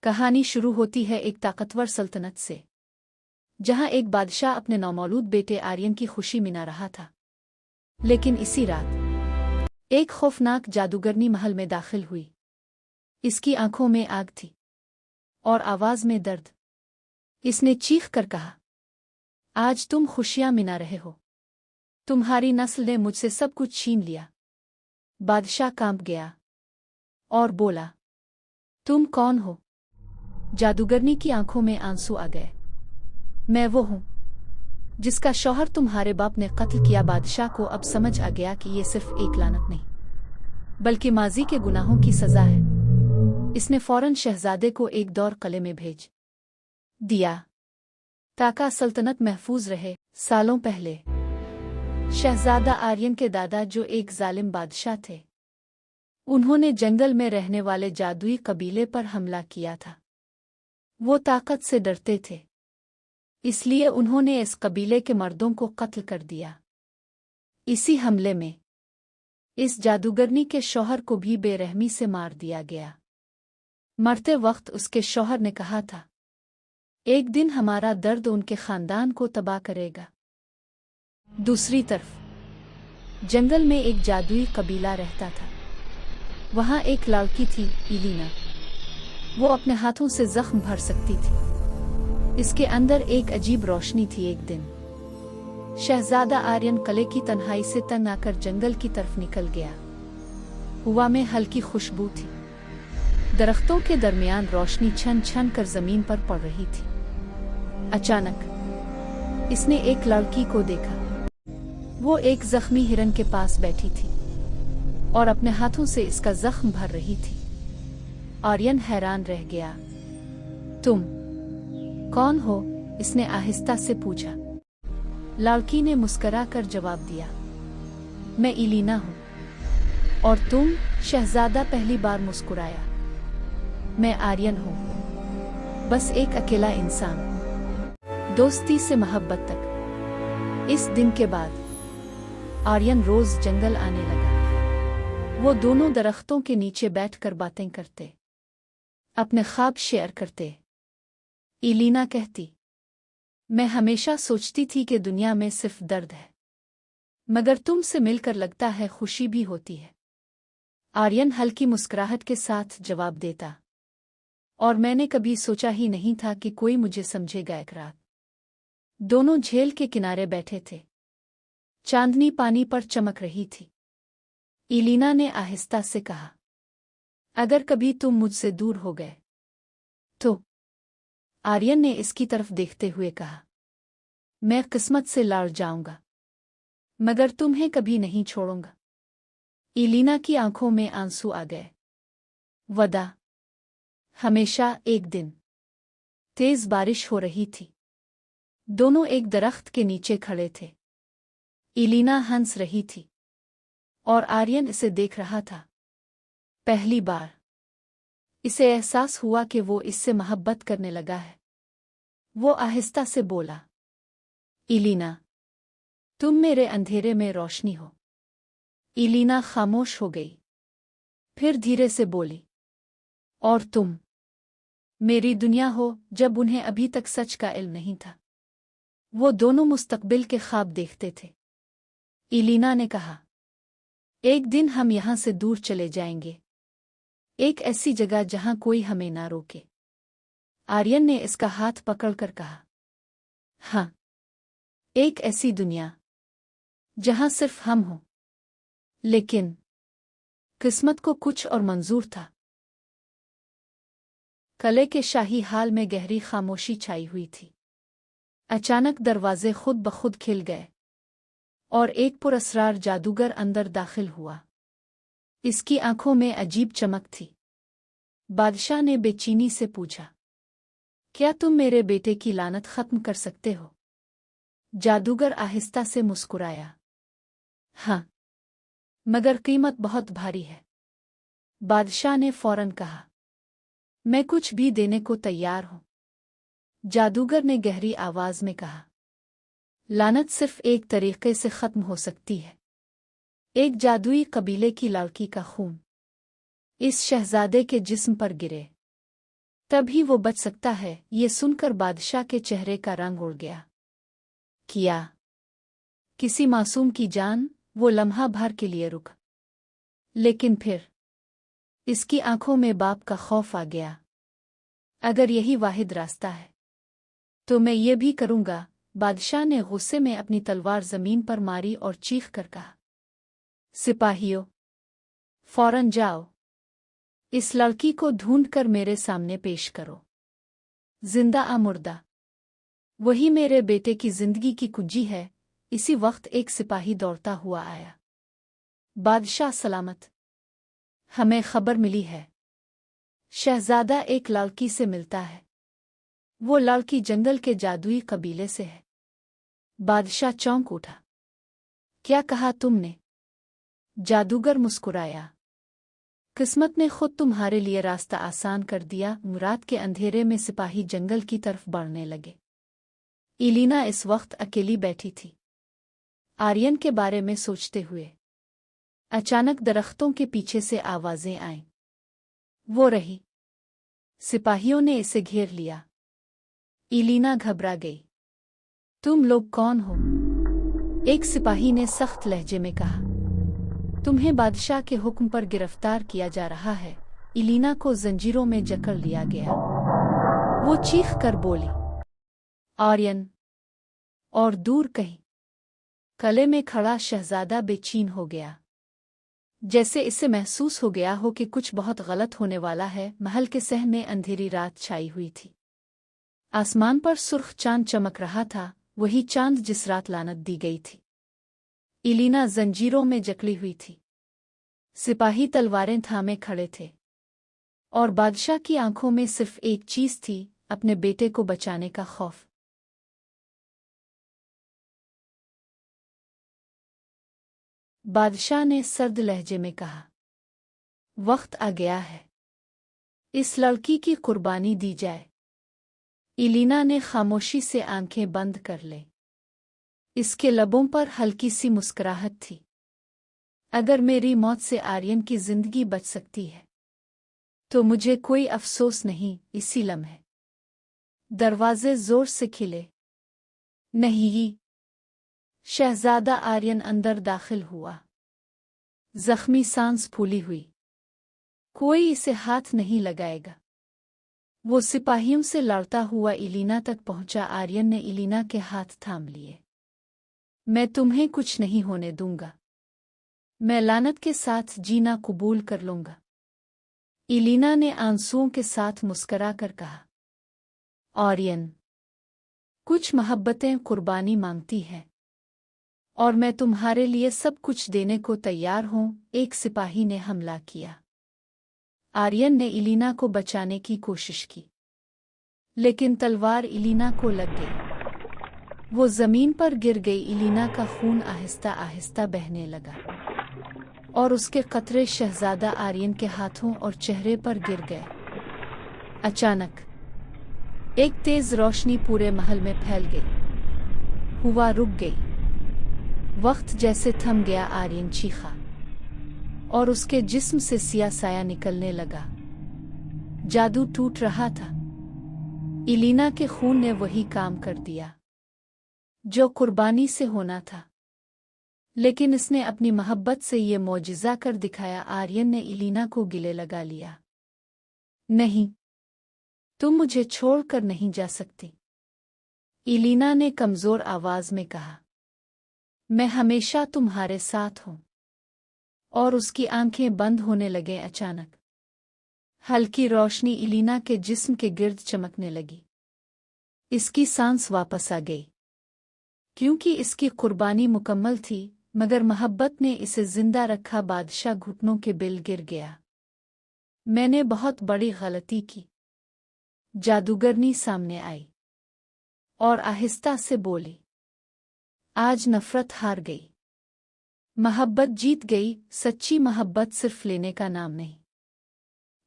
कहानी शुरू होती है एक ताकतवर सल्तनत से, जहां एक बादशाह अपने नौमौलूद बेटे आर्यन की खुशी मना रहा था। लेकिन इसी रात एक खौफनाक जादूगरनी महल में दाखिल हुई। इसकी आंखों में आग थी और आवाज में दर्द। इसने चीख कर कहा, आज तुम खुशियां मना रहे हो, तुम्हारी नस्ल ने मुझसे सब कुछ छीन लिया। बादशाह कांप गया और बोला, तुम कौन हो? जादूगरनी की आंखों में आंसू आ गए। मैं वो हूं जिसका शौहर तुम्हारे बाप ने कत्ल किया। बादशाह को अब समझ आ गया कि ये सिर्फ एक लानत नहीं, बल्कि माजी के गुनाहों की सजा है। इसने फौरन शहजादे को एक दौर किले में भेज दिया ताकि सल्तनत महफूज रहे। सालों पहले शहजादा आर्यन के दादा, जो एक जालिम बादशाह थे, उन्होंने जंगल में रहने वाले जादुई कबीले पर हमला किया था। वो ताकत से डरते थे, इसलिए उन्होंने इस कबीले के मर्दों को कत्ल कर दिया। इसी हमले में इस जादूगरनी के शौहर को भी बेरहमी से मार दिया गया। मरते वक्त उसके शौहर ने कहा था, एक दिन हमारा दर्द उनके खानदान को तबाह करेगा। दूसरी तरफ जंगल में एक जादुई कबीला रहता था। वहां एक लड़की थी, इलीना। वो अपने हाथों से जख्म भर सकती थी। इसके अंदर एक अजीब रोशनी थी। एक दिन शहजादा आर्यन किले की तन्हाई से तंग आकर जंगल की तरफ निकल गया। हवा में हल्की खुशबू थी, दरख्तों के दरमियान रोशनी छन छन कर जमीन पर पड़ रही थी। अचानक इसने एक लड़की को देखा। वो एक जख्मी हिरन के पास बैठी थी और अपने हाथों से इसका जख्म भर रही थी। आर्यन हैरान रह गया। तुम कौन हो? इसने आहिस्ता से पूछा। लड़की ने मुस्कुराकर जवाब दिया, मैं इलीना हूं। और तुम? शहजादा पहली बार मुस्कुराया। मैं आर्यन हूं, बस एक अकेला इंसान। दोस्ती से मोहब्बत तक। इस दिन के बाद आर्यन रोज जंगल आने लगा। वो दोनों दरख्तों के नीचे बैठकर बातें करते, अपने ख्वाब शेयर करते। इलीना कहती, मैं हमेशा सोचती थी कि दुनिया में सिर्फ दर्द है, मगर तुमसे मिलकर लगता है खुशी भी होती है। आर्यन हल्की मुस्कुराहट के साथ जवाब देता, और मैंने कभी सोचा ही नहीं था कि कोई मुझे समझेगा। एक रात दोनों झील के किनारे बैठे थे। चांदनी पानी पर चमक रही थी। इलीना ने आहिस्ता से कहा, अगर कभी तुम मुझसे दूर हो गए तो? आर्यन ने इसकी तरफ देखते हुए कहा, मैं किस्मत से लड़ जाऊंगा, मगर तुम्हें कभी नहीं छोड़ूंगा। इलीना की आंखों में आंसू आ गए। वदा। हमेशा। एक दिन तेज बारिश हो रही थी। दोनों एक दरख्त के नीचे खड़े थे। इलीना हंस रही थी और आर्यन इसे देख रहा था। पहली बार इसे एहसास हुआ कि वो इससे मोहब्बत करने लगा है। वो आहिस्ता से बोला, इलीना, तुम मेरे अंधेरे में रोशनी हो। इलीना खामोश हो गई, फिर धीरे से बोली, और तुम मेरी दुनिया हो। जब उन्हें अभी तक सच का इल्म नहीं था, वो दोनों मुस्तकबिल के ख्वाब देखते थे। इलीना ने कहा, एक दिन हम यहां से दूर चले जाएंगे, एक ऐसी जगह जहां कोई हमें ना रोके। आर्यन ने इसका हाथ पकड़कर कहा, हाँ, एक ऐसी दुनिया जहां सिर्फ हम हों। लेकिन किस्मत को कुछ और मंजूर था। किले के शाही हाल में गहरी खामोशी छाई हुई थी। अचानक दरवाजे खुद ब खुद खिल गए और एक पुरअसरार जादूगर अंदर दाखिल हुआ। इसकी आंखों में अजीब चमक थी। बादशाह ने बेचैनी से पूछा, क्या तुम मेरे बेटे की लानत खत्म कर सकते हो? जादूगर आहिस्ता से मुस्कुराया, हाँ, मगर कीमत बहुत भारी है। बादशाह ने फौरन कहा, मैं कुछ भी देने को तैयार हूं। जादूगर ने गहरी आवाज में कहा, लानत सिर्फ एक तरीके से खत्म हो सकती है, एक जादुई कबीले की लड़की का खून इस शहजादे के जिस्म पर गिरे। तभी वो बच सकता है। ये सुनकर बादशाह के चेहरे का रंग उड़ गया। किया किसी मासूम की जान? वो लम्हा भर के लिए रुका, लेकिन फिर इसकी आंखों में बाप का खौफ आ गया। अगर यही वाहिद रास्ता है तो मैं ये भी करूंगा। बादशाह ने गुस्से में अपनी तलवार जमीन पर मारी और चीख कर कहा, सिपाहियों, फौरन जाओ, इस लड़की को ढूंढकर मेरे सामने पेश करो, जिंदा आ मुर्दा। वही मेरे बेटे की जिंदगी की कुंजी है। इसी वक्त एक सिपाही दौड़ता हुआ आया। बादशाह सलामत, हमें खबर मिली है, शहजादा एक लड़की से मिलता है। वो लड़की जंगल के जादुई कबीले से है। बादशाह चौंक उठा। क्या कहा तुमने? जादूगर मुस्कुराया। किस्मत ने खुद तुम्हारे लिए रास्ता आसान कर दिया। रात के अंधेरे में सिपाही जंगल की तरफ बढ़ने लगे। इलीना इस वक्त अकेली बैठी थी, आर्यन के बारे में सोचते हुए। अचानक दरख्तों के पीछे से आवाजें आईं। वो रही। सिपाहियों ने इसे घेर लिया। इलीना घबरा गई। तुम लोग कौन हो? एक सिपाही ने सख्त लहजे में कहा। तुम्हें बादशाह के हुक्म पर गिरफ्तार किया जा रहा है। इलीना को जंजीरों में जकड़ लिया गया। वो चीख कर बोली, आर्यन। और दूर कहीं कले में खड़ा शहजादा बेचैन हो गया, जैसे इसे महसूस हो गया हो कि कुछ बहुत गलत होने वाला है। महल के सहन में अंधेरी रात छाई हुई थी। आसमान पर सुर्ख चांद चमक रहा था, वही चांद जिस रात लानत दी गई थी। इलीना जंजीरों में जकड़ी हुई थी। सिपाही तलवारें थामे खड़े थे और बादशाह की आंखों में सिर्फ एक चीज थी, अपने बेटे को बचाने का खौफ। बादशाह ने सर्द लहजे में कहा, वक्त आ गया है, इस लड़की की कुर्बानी दी जाए। इलीना ने खामोशी से आंखें बंद कर ली। इसके लबों पर हल्की सी मुस्कुराहट थी। अगर मेरी मौत से आर्यन की जिंदगी बच सकती है तो मुझे कोई अफसोस नहीं। इसी लम्हे दरवाजे जोर से खिले। नहीं, शहजादा आर्यन अंदर दाखिल हुआ, जख्मी सांस फूली हुई। कोई इसे हाथ नहीं लगाएगा। वो सिपाहियों से लड़ता हुआ इलीना तक पहुंचा। आर्यन ने इलीना के हाथ थाम लिए। मैं तुम्हें कुछ नहीं होने दूंगा। मैं लानत के साथ जीना कबूल कर लूंगा। इलीना ने आंसुओं के साथ मुस्करा कर कहा, आर्यन, कुछ मोहब्बतें कुर्बानी मांगती हैं और मैं तुम्हारे लिए सब कुछ देने को तैयार हूं। एक सिपाही ने हमला किया। आर्यन ने इलीना को बचाने की कोशिश की, लेकिन तलवार इलीना को लग गई। वो जमीन पर गिर गई। इलीना का खून आहिस्ता आहिस्ता बहने लगा और उसके कतरे शहजादा आर्यन के हाथों और चेहरे पर गिर गए। अचानक एक तेज रोशनी पूरे महल में फैल गई। हुआ रुक गई। वक्त जैसे थम गया। आर्यन चीखा और उसके जिस्म से सिया साया निकलने लगा। जादू टूट रहा था। इलीना के खून ने वही काम कर दिया जो कुर्बानी से होना था, लेकिन इसने अपनी मोहब्बत से ये मौजिज़ा कर दिखाया। आर्यन ने इलीना को गले लगा लिया। नहीं, तुम मुझे छोड़कर नहीं जा सकती, इलीना ने कमजोर आवाज में कहा। मैं हमेशा तुम्हारे साथ हूं। और उसकी आंखें बंद होने लगे। अचानक हल्की रोशनी इलीना के जिस्म के गिर्द चमकने लगी। इसकी सांस वापस आ गई, क्योंकि इसकी कुर्बानी मुकम्मल थी, मगर मोहब्बत ने इसे जिंदा रखा। बादशाह घुटनों के बिल गिर गया। मैंने बहुत बड़ी गलती की। जादूगरनी सामने आई और आहिस्ता से बोली, आज नफरत हार गई, मोहब्बत जीत गई। सच्ची मोहब्बत सिर्फ लेने का नाम नहीं,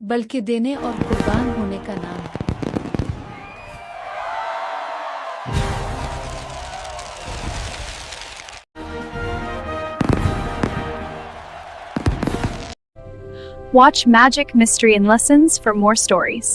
बल्कि देने और कुर्बान होने का नाम है। Watch Magic, Mystery and Lessons for more stories.